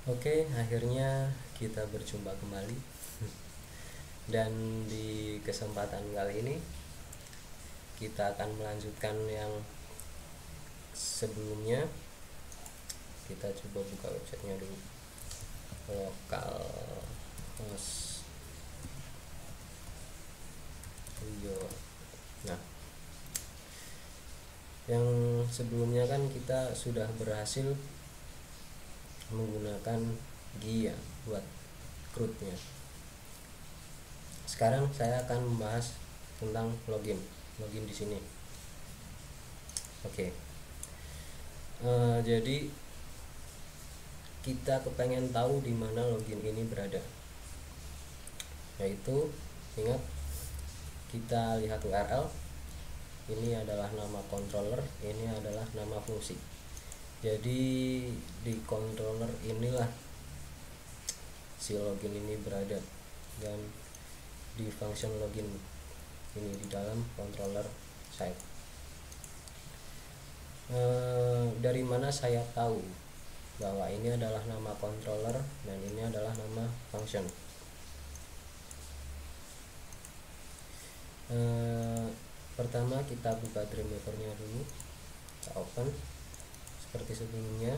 Oke, akhirnya kita berjumpa kembali. Dan di kesempatan kali ini kita akan melanjutkan yang sebelumnya. Kita coba buka websitenya dulu. Lokal host. Nah, yang sebelumnya kan kita sudah berhasil menggunakan GUI ya buat CRUD-nya. Sekarang saya akan membahas tentang login di sini. Oke. Jadi kita kepengen tahu di mana login ini berada. Yaitu ingat, kita lihat URL. Ini adalah nama controller, ini adalah nama fungsi. Jadi di controller inilah si login ini berada, dan di function login ini di dalam controller site. Dari mana saya tahu bahwa ini adalah nama controller dan ini adalah nama function? Pertama kita buka Dreamweaver-nya dulu, kita open seperti sebelumnya,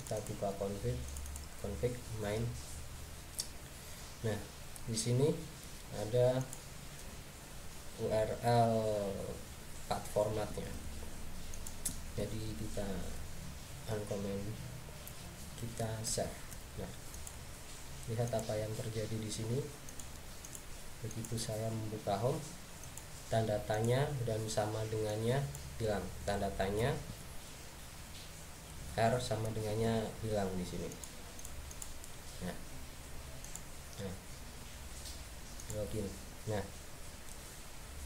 kita buka config main. Nah, di sini ada URL path formatnya. Jadi kita uncomment, kita save. Nah, lihat apa yang terjadi di sini. Begitu saya membuka home, tanda tanya dan sama dengannya hilang. Tanda tanya R sama dengannya hilang di sini. Nah, login. Nah,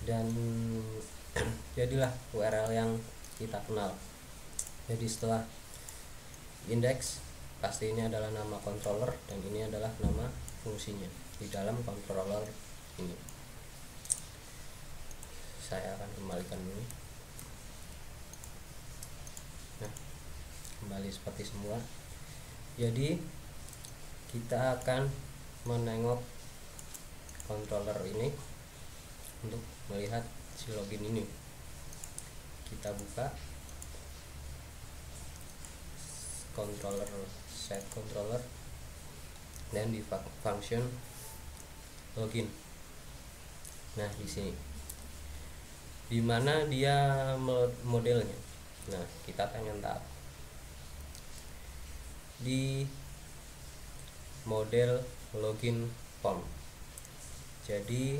dan jadilah URL yang kita kenal. Jadi setelah index, pasti ini adalah nama controller dan ini adalah nama fungsinya di dalam controller ini. Saya akan kembalikan dulu. Nah, kembali seperti semula. Jadi kita akan menengok controller ini untuk melihat si login ini. Kita buka controller, set controller, dan di function login. Nah, di sini di mana dia modelnya. Nah, kita pengen tahu di model login form. Jadi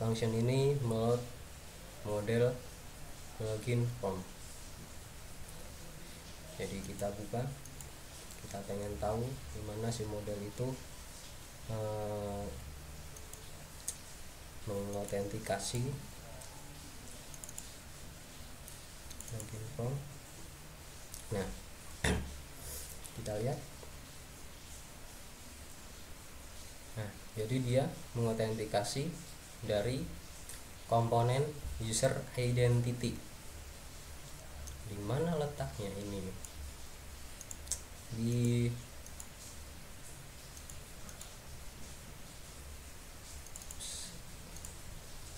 function ini model login form. Jadi kita buka, kita pengen tahu di mana si model itu mengotentikasi login form. Nah, kita lihat. Nah, jadi dia mengotentikasi dari komponen user identity. Di mana letaknya ini? Di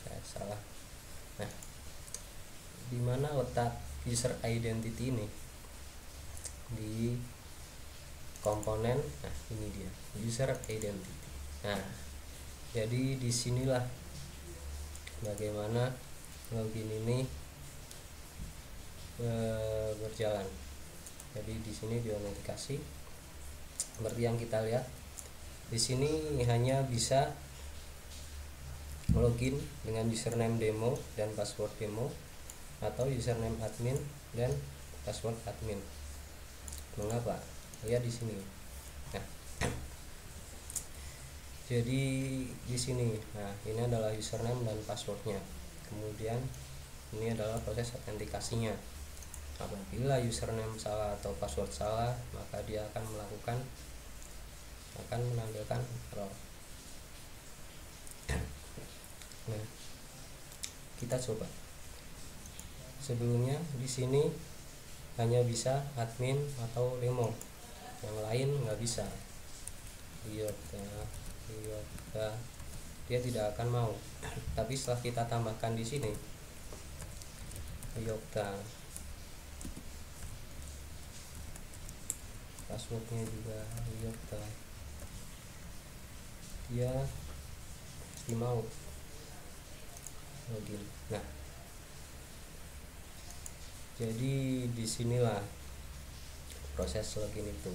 saya salah. Nah, di mana letak user identity ini? Di komponen, nah ini dia, user identity. Nah, jadi disinilah bagaimana login ini berjalan. Jadi di sini diotentikasi seperti yang kita lihat. Di sini hanya bisa login dengan username demo dan password demo, atau username admin dan password admin. Mengapa? Lihat di sini. Nah, jadi di sini, nah ini adalah username dan passwordnya. Kemudian ini adalah proses autentikasinya. Apabila username salah atau password salah, maka dia akan menampilkan error. Nah, kita coba. Sebelumnya di sini hanya bisa admin atau demo. yang lain nggak bisa. Iota dia tidak akan mau. Tapi setelah kita tambahkan di sini iota, passwordnya juga iota, dia pasti mau login. Nah, jadi disinilah proses login itu.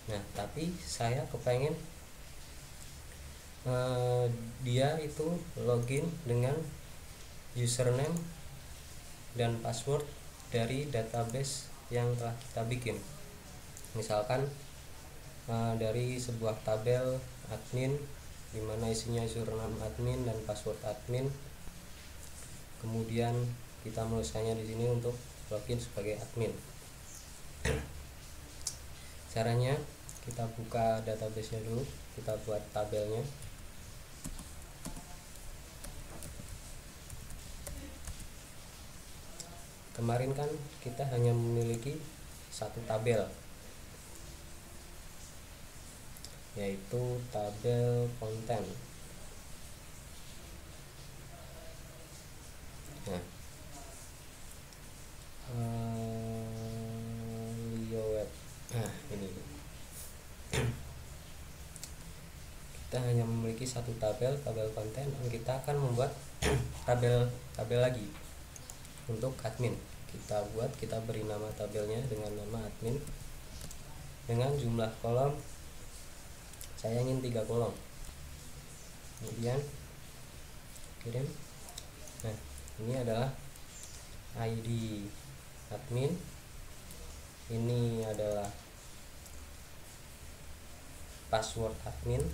Nah, tapi saya kepengen dia itu login dengan username dan password dari database yang telah kita bikin. Misalkan dari sebuah tabel admin di mana isinya username admin dan password admin. Kemudian kita menuliskannya di sini untuk login sebagai admin. Caranya kita buka database-nya dulu, kita buat tabelnya. Kemarin kan kita hanya memiliki satu tabel, yaitu tabel konten. Nah, Lioweb. Nah, ini kita hanya memiliki satu tabel konten, dan kita akan membuat tabel lagi untuk admin. Kita beri nama tabelnya dengan nama admin dengan jumlah kolom. Saya ingin 3 kolom. Kemudian kirim. Nah, ini adalah ID admin, ini adalah password admin,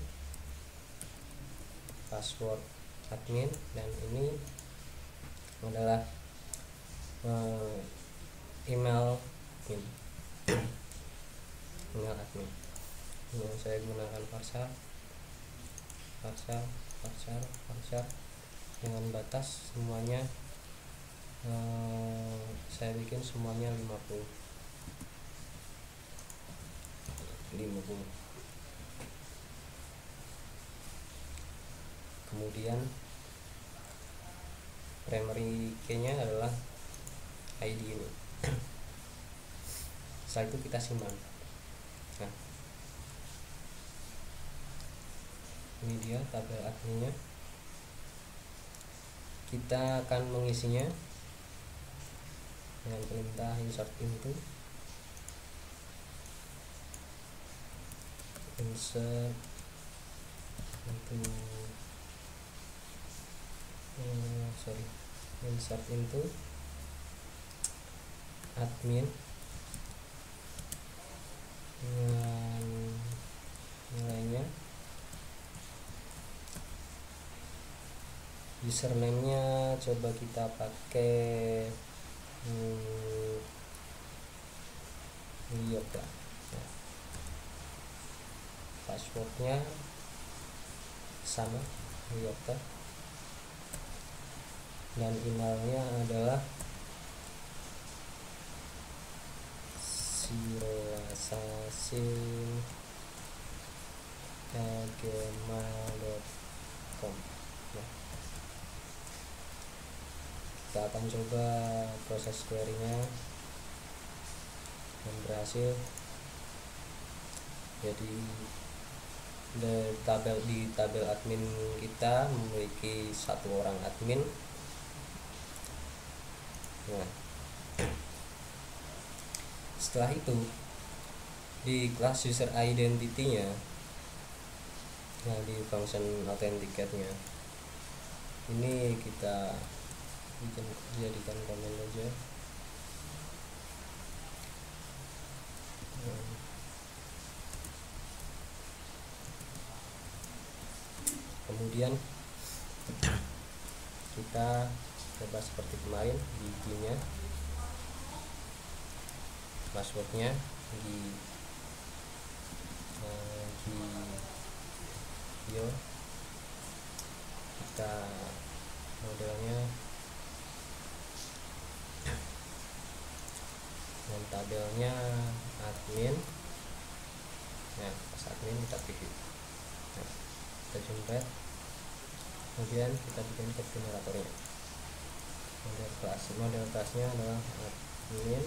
dan ini adalah email admin. Ini saya gunakan parsar dengan batas semuanya, saya bikin semuanya 50. Kemudian primary key-nya adalah ID ini. Setelah itu kita simpan. Nah, ini dia tabel adminnya. Kita akan mengisinya dengan perintah insert into. Insert into admin dengan nilainya, username-nya coba kita pakai Yoga. Nah, passwordnya sama Yoga, dan emailnya adalah silasasin@gmail.com. Nah, kita akan coba proses query-nya dan berhasil. Jadi di tabel admin kita memiliki 1 orang admin. Nah, setelah itu di kelas user identity-nya, nah di function authenticate-nya ini kita jadikan komen aja. Kemudian kita coba seperti kemarin, di ID-nya, passwordnya di bio, kita modelnya dan tabelnya admin, Nah, pas admin kita preview. Nah, kita generate, kemudian kita bikin code generatornya. Model kelasnya adalah admin,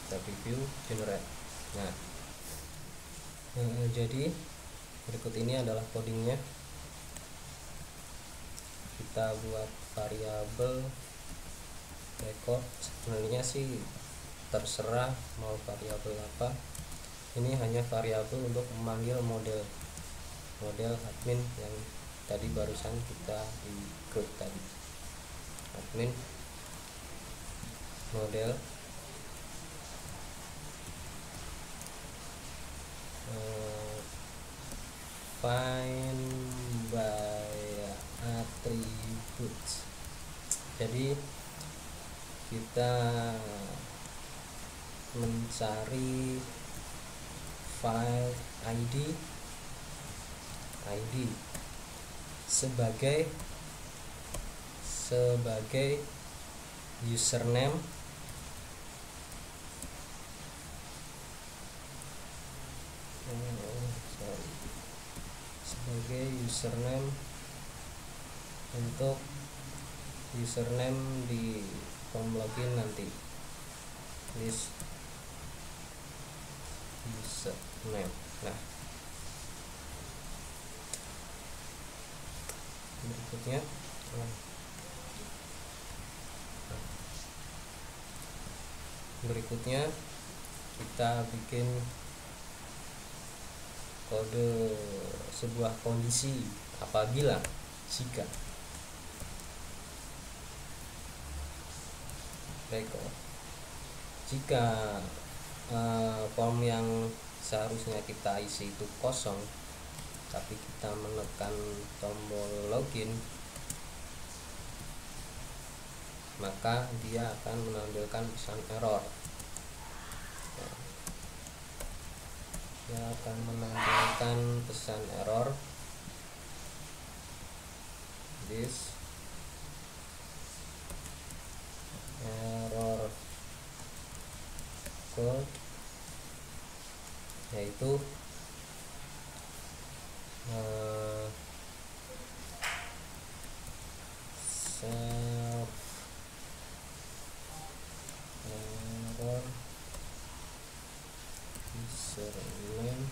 kita preview, generate. Nah, jadi berikut ini adalah codingnya. Kita buat variabel record, sebenarnya sih terserah mau variabel apa. Ini hanya variabel untuk memanggil model admin yang tadi barusan kita di grup tadi. Admin model find by attributes. Jadi kita mencari file ID sebagai username untuk username di form login nanti. This username. Nah, berikutnya kita bikin kode sebuah kondisi apabila jika form yang seharusnya kita isi itu kosong, tapi kita menekan tombol login, maka dia akan menampilkan pesan error. This error code, yaitu self error username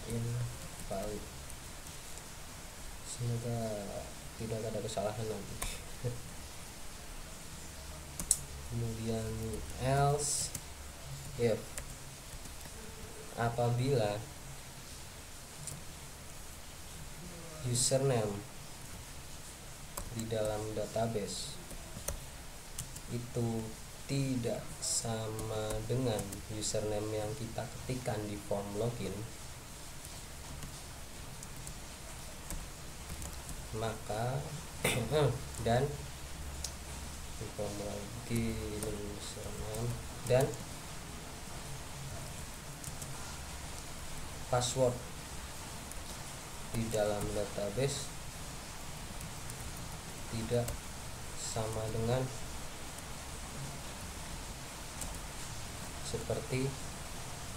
invalid. Semoga tidak ada kesalahan nanti. Kemudian else if apabila username di dalam database itu tidak sama dengan username yang kita ketikkan di form login, maka dan di form login username dan password di dalam database tidak sama dengan seperti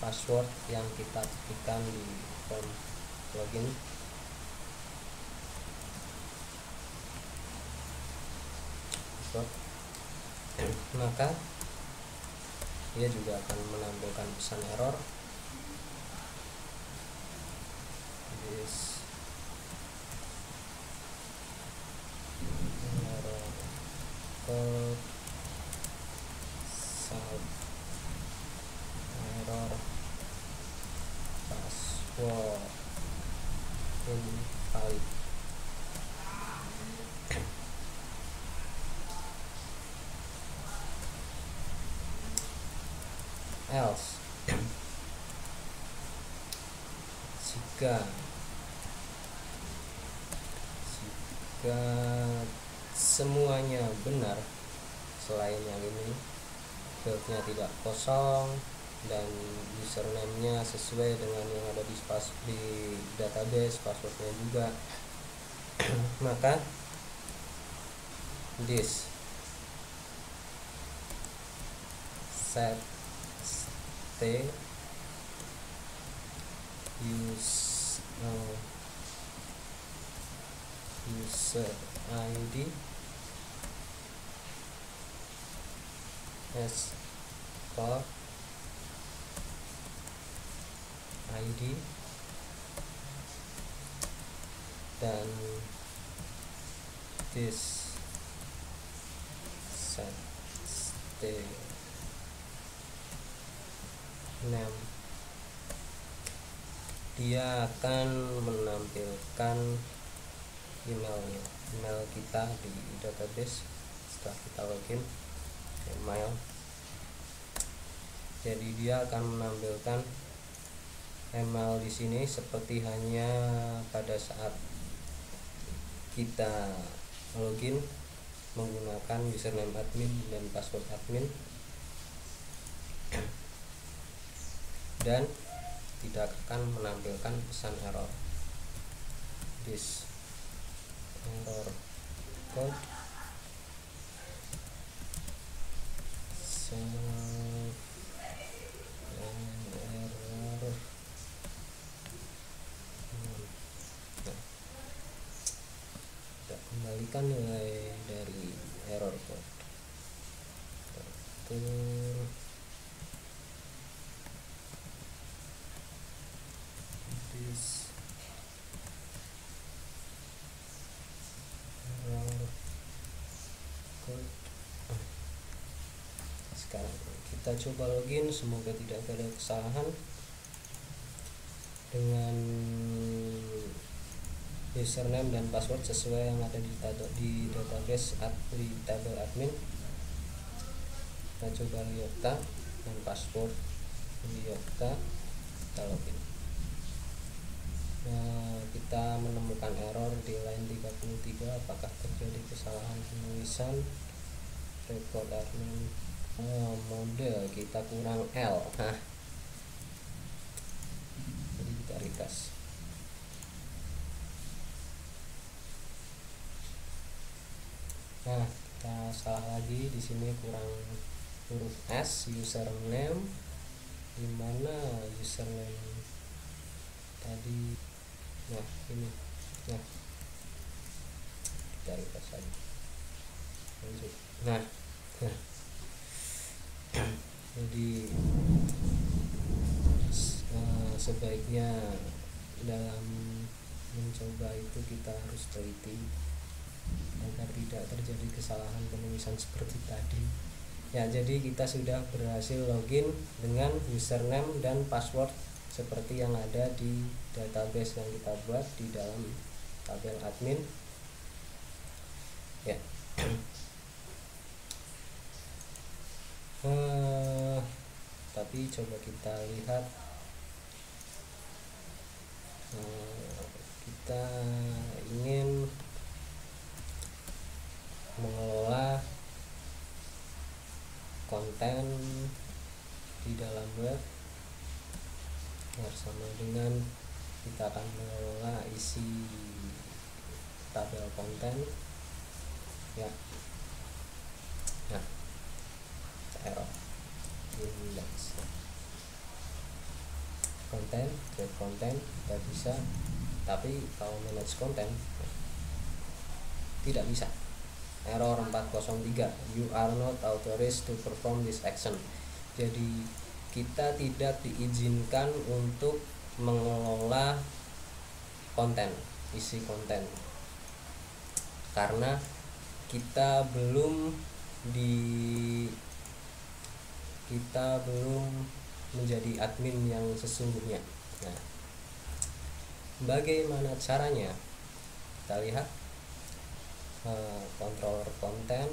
password yang kita ketikkan di form login, maka dia juga akan menampilkan pesan error. This error code error password invalid. Else jika semuanya benar selain yang ini, fieldnya tidak kosong dan username-nya sesuai dengan yang ada di database, passwordnya juga, maka this set stay user ID as for ID dan this set stay name. Dia akan menampilkan emailnya, email kita di database setelah kita login email. Jadi dia akan menampilkan email di sini seperti hanya pada saat kita login menggunakan username admin dan password admin, dan tidak akan menampilkan pesan error. This error code save an error. Kita kembalikan nilai dari error code. This error code. Sekarang kita coba login, semoga tidak ada kesalahan. Dengan username dan password sesuai yang ada di database di tabel admin. Kita coba Ryota dan password Ryota, kita login. Nah, kita menemukan error di line 33. Apakah terjadi kesalahan penulisan record admin? Mode kita kurang L. Jadi kita refresh. Nah, kita salah lagi di sini, kurang huruf S username. Dimana username tadi? Nah, ini. Nah, kita refresh lagi. Lanjut. Nah. Jadi sebaiknya dalam mencoba itu kita harus teliti agar tidak terjadi kesalahan penulisan seperti tadi. Ya, jadi kita sudah berhasil login dengan username dan password seperti yang ada di database yang kita buat di dalam tabel admin. Ya. Tapi coba kita lihat, kita ingin mengelola konten di dalam web bersama dengan kita akan mengelola isi tabel konten, ya. Nah, error index konten, create konten kita bisa, tapi kalau manage konten tidak bisa. Error 403, you are not authorized to perform this action. Jadi kita tidak diizinkan untuk mengelola konten, isi konten, karena kita belum menjadi admin yang sesungguhnya. Nah, bagaimana caranya? Kita lihat controller konten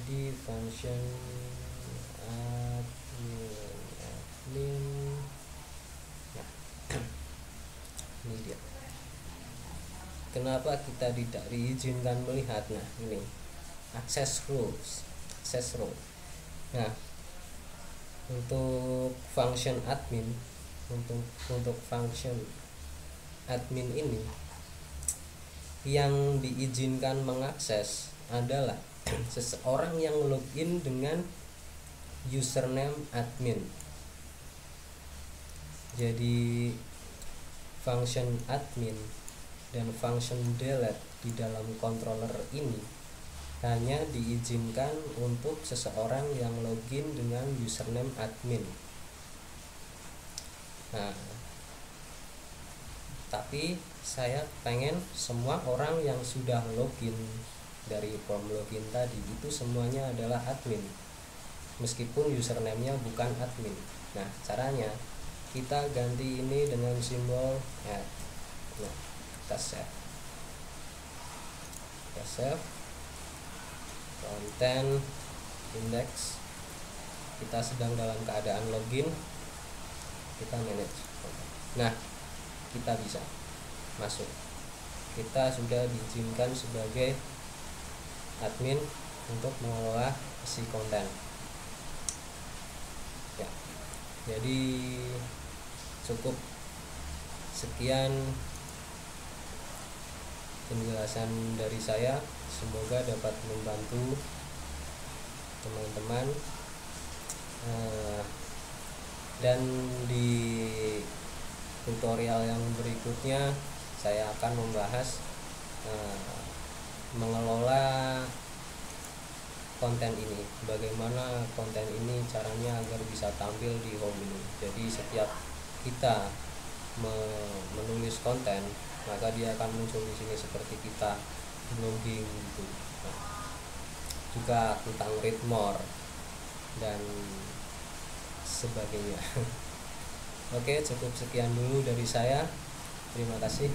di function admin. Nah, ini dia. Kenapa kita tidak diizinkan melihat? Nah, ini access rules. Nah, untuk function admin, untuk function admin ini yang diizinkan mengakses adalah seseorang yang login dengan username admin. Jadi function admin dan function delete di dalam controller ini hanya diizinkan untuk seseorang yang login dengan username admin. Nah, tapi saya pengen semua orang yang sudah login dari form login tadi itu semuanya adalah admin, meskipun username-nya bukan admin. Nah, caranya kita ganti ini dengan simbol add. Nah, kita save content index. Kita sedang dalam keadaan login, kita manage. Nah, kita bisa masuk. Kita sudah diizinkan sebagai admin untuk mengelola isi konten. Ya, jadi cukup sekian penjelasan dari saya, semoga dapat membantu teman-teman. Dan di tutorial yang berikutnya saya akan membahas mengelola konten ini, bagaimana konten ini caranya agar bisa tampil di home ini. Jadi setiap kita menulis konten, maka dia akan muncul di sini seperti kita blogging gitu. Nah, juga tentang read more dan sebagainya. Oke, cukup sekian dulu dari saya. Terima kasih.